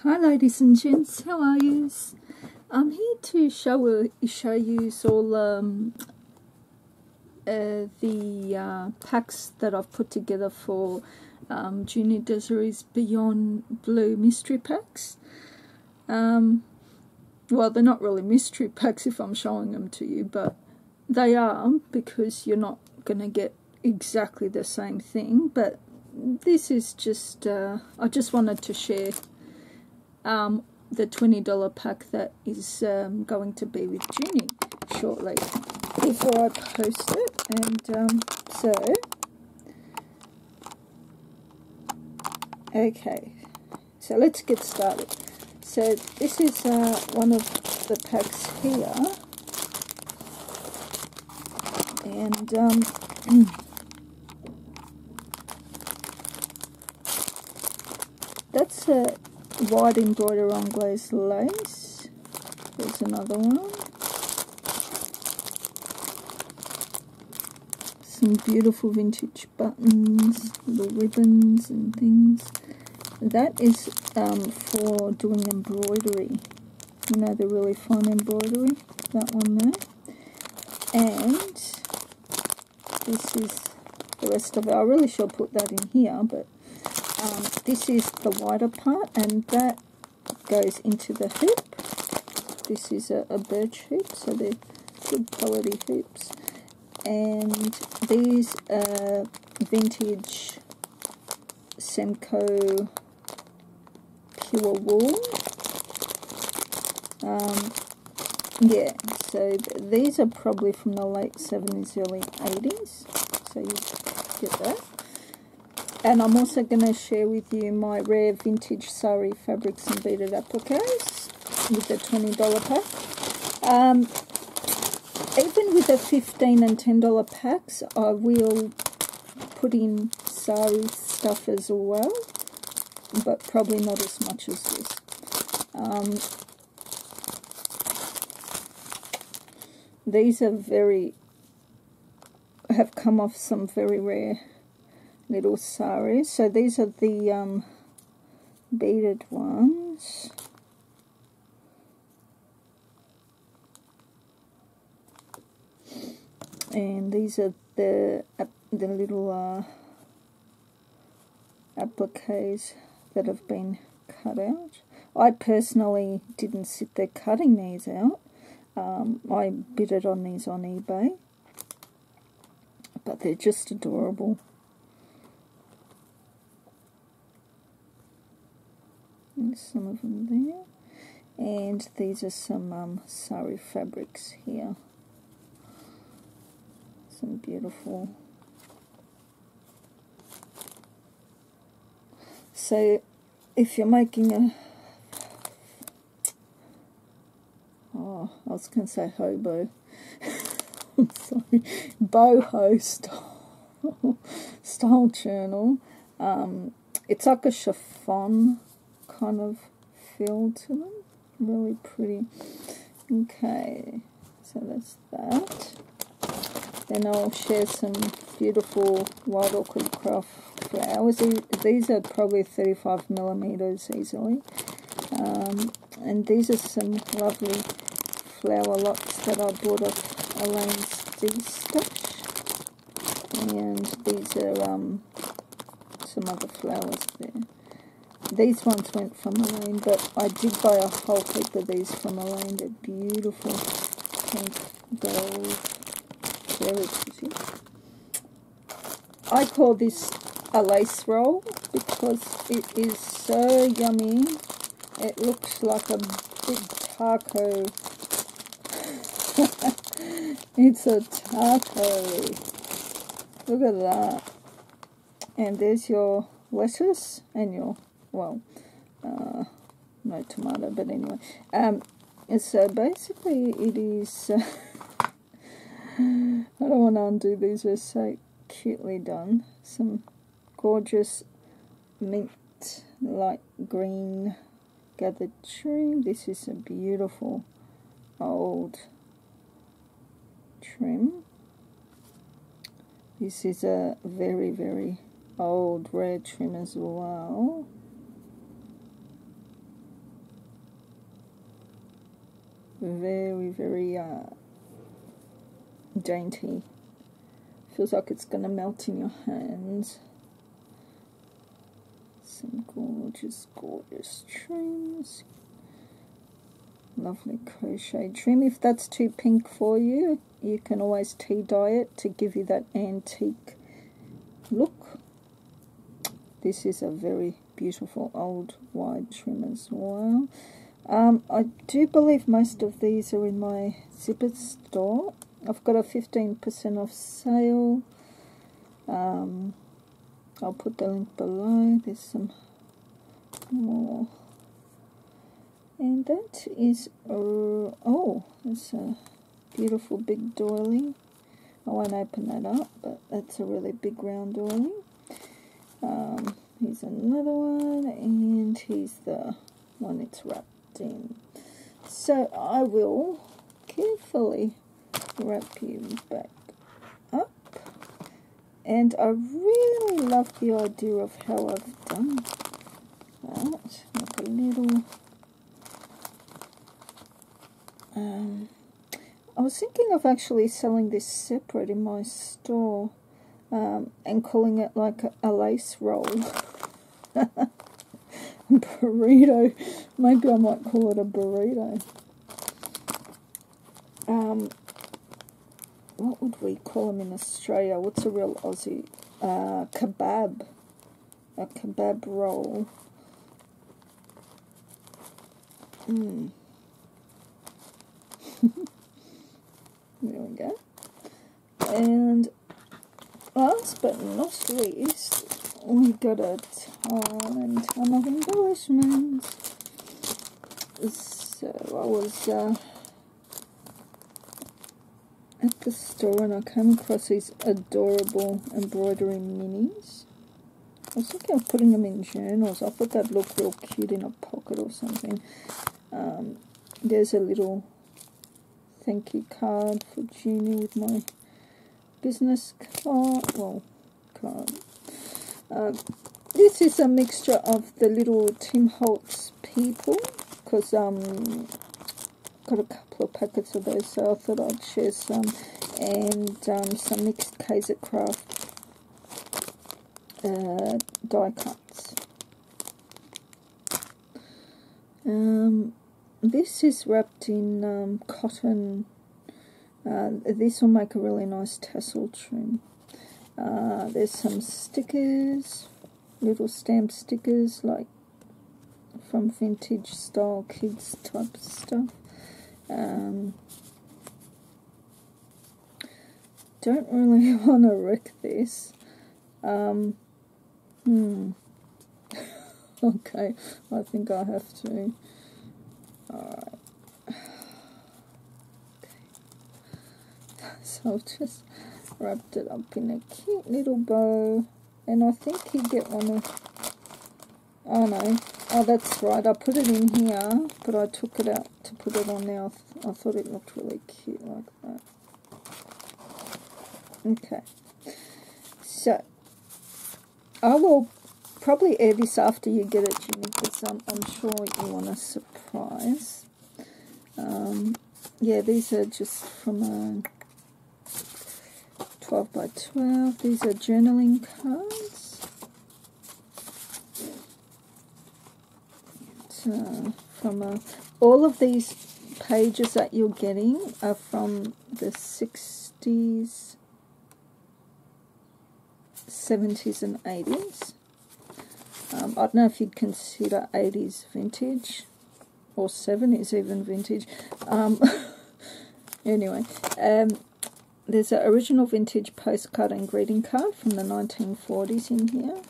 Hi ladies and gents, how are yous? I'm here to show you all the packs that I've put together for Juni Desiree's Beyond Blue mystery packs. Well, they're not really mystery packs if I'm showing them to you, but they are, because you're not going to get exactly the same thing. But this is just, I just wanted to share the $20 pack that is going to be with Juni shortly before I post it. And okay, so let's get started. So this is one of the packs here, and that's a white embroider on glazed lace. There's another one. Some beautiful vintage buttons, little ribbons and things. That is for doing embroidery. You know, the really fine embroidery. That one there. And this is the rest of it. I really should put that in here, but this is the wider part, and that goes into the hoop. This is a birch hoop, so they're good quality hoops. And these are vintage Semco pure wool. Yeah, so these are probably from the late 70s, early 80s. So you get that. And I'm also going to share with you my rare vintage sari fabrics and beaded appliques with the $20 pack. Even with the $15 and $10 packs, I will put in sari stuff as well, but probably not as much as this. These are have come off some very rare little saris. So these are the beaded ones. And these are the little appliques that have been cut out. I personally didn't sit there cutting these out. I bid it on these on eBay, but they're just adorable. There's some of them there, and these are some sari fabrics here. Some beautiful. So if you're making a, I was going to say hobo, I'm sorry, boho style journal. It's like a chiffon kind of feel to them. Really pretty. Okay, so that's that. Then I'll share some beautiful wild orchid craft flowers. These are probably 35mm easily. And these are some lovely flower lots that I bought off Elaine's D-Stash. And these are some other flowers there. These ones went from Elaine, but I did buy a whole heap of these from Elaine. They're beautiful pink, gold. Very pretty. I call this a lace roll because it is so yummy. It looks like a big taco. It's a taco. Look at that. And there's your lettuce and your, well, no tomato, but anyway. So basically it is... I don't want to undo these, they're so cutely done. Some gorgeous mint light green gathered trim. This is a beautiful old trim. This is a very, very old rare trim as well. very, very dainty. Feels like it's going to melt in your hands. Some gorgeous, gorgeous trims. Lovely crochet trim. If that's too pink for you, you can always tea dye it to give you that antique look. This is a very beautiful old wide trim as well. I do believe most of these are in my zipper store. I've got a 15% off sale. I'll put the link below. There's some more. And that is, oh, it's a beautiful big doily. I won't open that up, but that's a really big round doily. Here's another one, and here's the one it's wrapped in. So I will carefully wrap you back up. And I really love the idea of how I've done that. Like a little... I was thinking of actually selling this separate in my store and calling it like a lace roll. Burrito. Maybe I might call it a burrito. What would we call them in Australia? What's a real Aussie? Kebab. A kebab roll. There we go. And last but not least, we got a ton of embellishments. So I was at the store and I came across these adorable embroidery minis. I was thinking of putting them in journals. I thought they'd look real cute in a pocket or something. There's a little thank you card for Juni with my business card. This is a mixture of the little Tim Holtz people, because got a couple of packets of those, so I thought I'd share some, and some mixed Kaiser Craft die cuts. This is wrapped in cotton. This will make a really nice tassel trim. There's some stickers, little stamp stickers, like from vintage style kids type stuff. Don't really want to wreck this. Okay, I think I have to. Alright. Okay. So I've just wrapped it up in a cute little bow, and I think you get one of... Oh no, oh that's right, I put it in here, but I took it out to put it on there. I thought it looked really cute like that. Okay, so I will probably air this after you get it, Jimmy, because I'm sure you want a surprise. Yeah, these are just from a 12 by 12. These are journaling cards. All of these pages that you're getting are from the 60s, 70s and 80s. I don't know if you'd consider 80s vintage, or 70s even vintage. Anyway, there's an original vintage postcard and greeting card from the 1940s in here.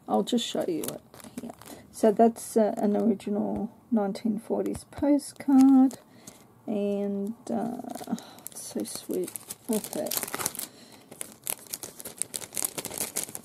I'll just show you it here. So that's an original 1940s postcard. And it's so sweet. Okay.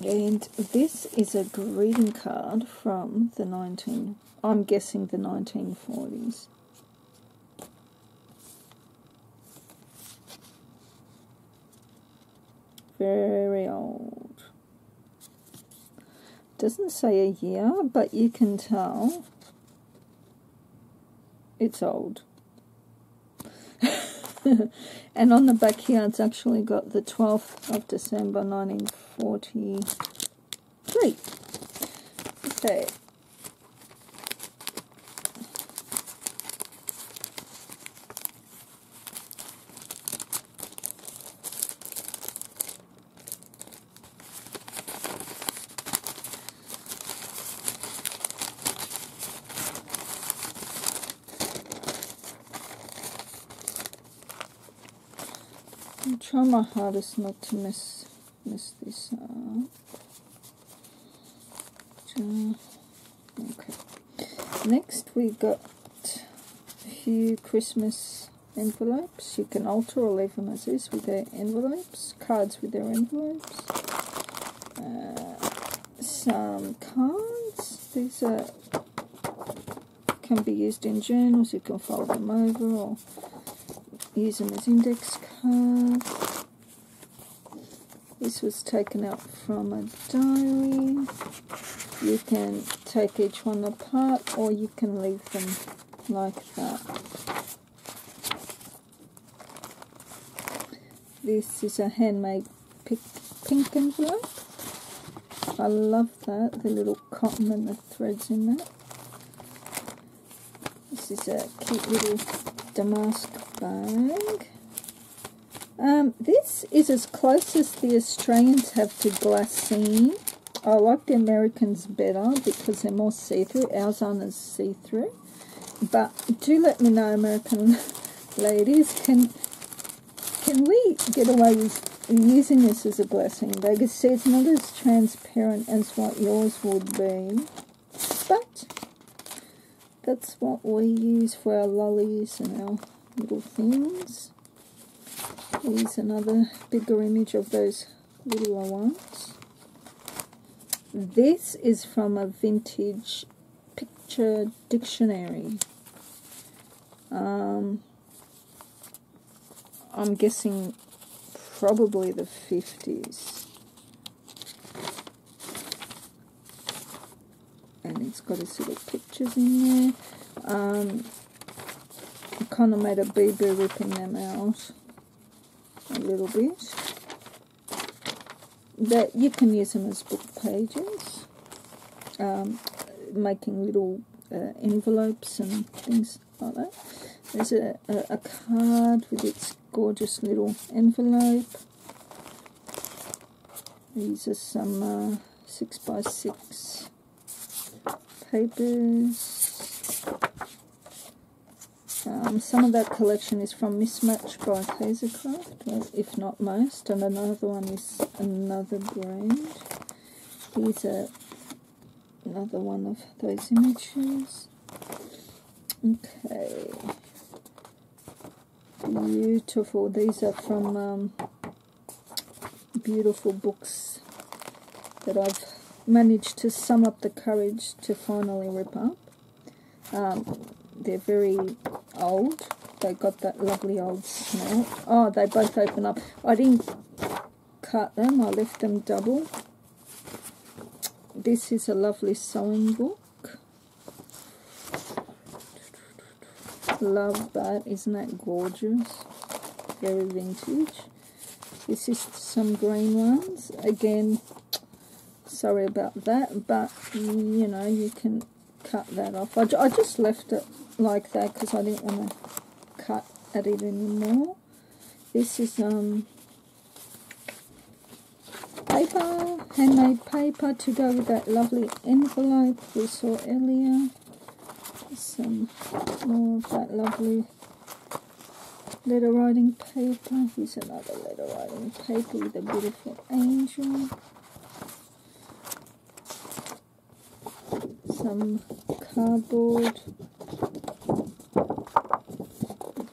And this is a greeting card from the I'm guessing the 1940s. Very old. Doesn't say a year, but you can tell it's old. And on the back here, it's actually got the 12th of December 1943. Okay. I'm trying my hardest not to mess this up. Okay. Next we got a few Christmas envelopes. You can alter or leave them as is with their envelopes. Cards with their envelopes. Some cards. These can be used in journals. You can fold them over or use them as index cards. This was taken out from a diary. You can take each one apart or you can leave them like that. This is a handmade pink envelope. I love that, the little cotton and the threads in that. This is a cute little damask bag. This is as close as the Australians have to glassine. I like the Americans better because they're more see-through. Ours aren't as see-through. But do let me know, American ladies, can we get away with using this as a glassine bag? See, it's not as transparent as what yours would be. But that's what we use for our lollies and our little things. Here's another bigger image of those littler ones. This is from a vintage picture dictionary. I'm guessing probably the 50s. And it's got its little pictures in there. I kind of made a boo-boo ripping them out a little bit. That you can use them as book pages, making little envelopes and things like that. There's a card with its gorgeous little envelope. These are some 6x6 papers. Some of that collection is from Mismatch by Hazelcraft, if not most, and another one is another brand. Here's another one of those images. Okay. Beautiful. These are from beautiful books that I've managed to sum up the courage to finally rip up. They're very old. They got that lovely old smell. Oh, they both open up. I didn't cut them. I left them double. This is a lovely sewing book. Love that. Isn't that gorgeous? Very vintage. This is some green ones. Again, sorry about that, but you know, you can cut that off. I just left it like that because I didn't want to cut at it anymore. This is paper, handmade paper to go with that lovely envelope we saw earlier. Some more of that lovely letter writing paper. Here's another letter writing paper with a beautiful angel. Some cardboard,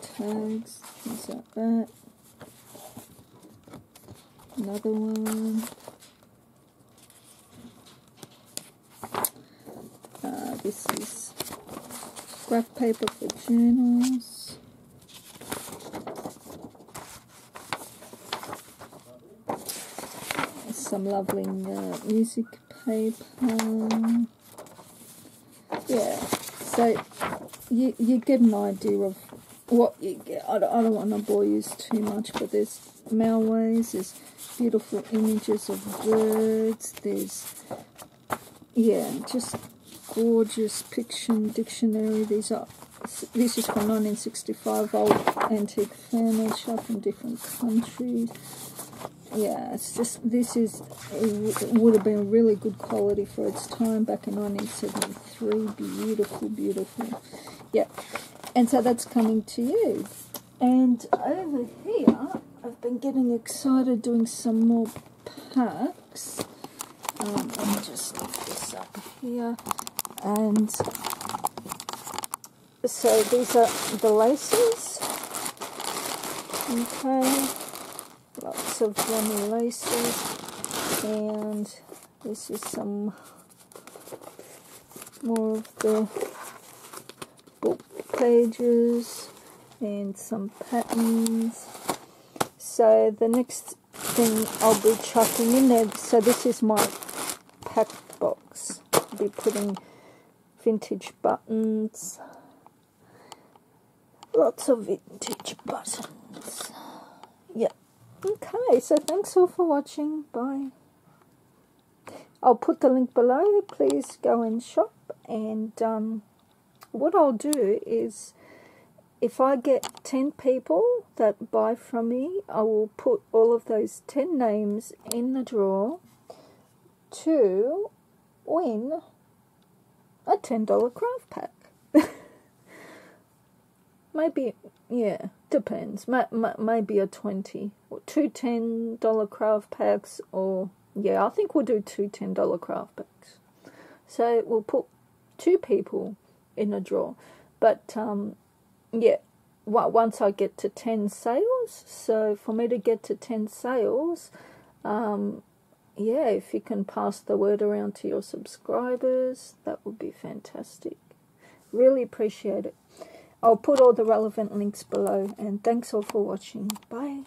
tags, things like that. Another one. This is scrap paper for journals. Some lovely music paper. Yeah, so you get an idea of what you get. I don't want to bore you too much, but there's malways, there's beautiful images of birds, there's, yeah, just gorgeous fiction dictionary. This is from 1965, old antique furniture from different countries. Yeah, it's just, it would have been really good quality for its time back in 1973. Beautiful, beautiful. Yeah, and so that's coming to you. And over here, I've been getting excited doing some more packs. Let me just lift this up here. And so these are the laces. Okay. Lots of yummy laces, and this is some more of the book pages and some patterns. So the next thing I'll be chucking in there, so this is my pack box. I'll be putting vintage buttons, lots of vintage buttons. Yeah. Okay, so thanks all for watching. Bye. I'll put the link below. Please go and shop. And what I'll do is, if I get 10 people that buy from me, I will put all of those 10 names in the draw to win a $10 craft pack. Maybe, yeah, depends. Maybe a 20 or two $10 craft packs, or yeah, I think we'll do two $10 craft packs. So we'll put 2 people in a draw. But yeah, once I get to 10 sales, so for me to get to 10 sales, yeah, if you can pass the word around to your subscribers, that would be fantastic. Really appreciate it. I'll put all the relevant links below, and thanks all for watching. Bye.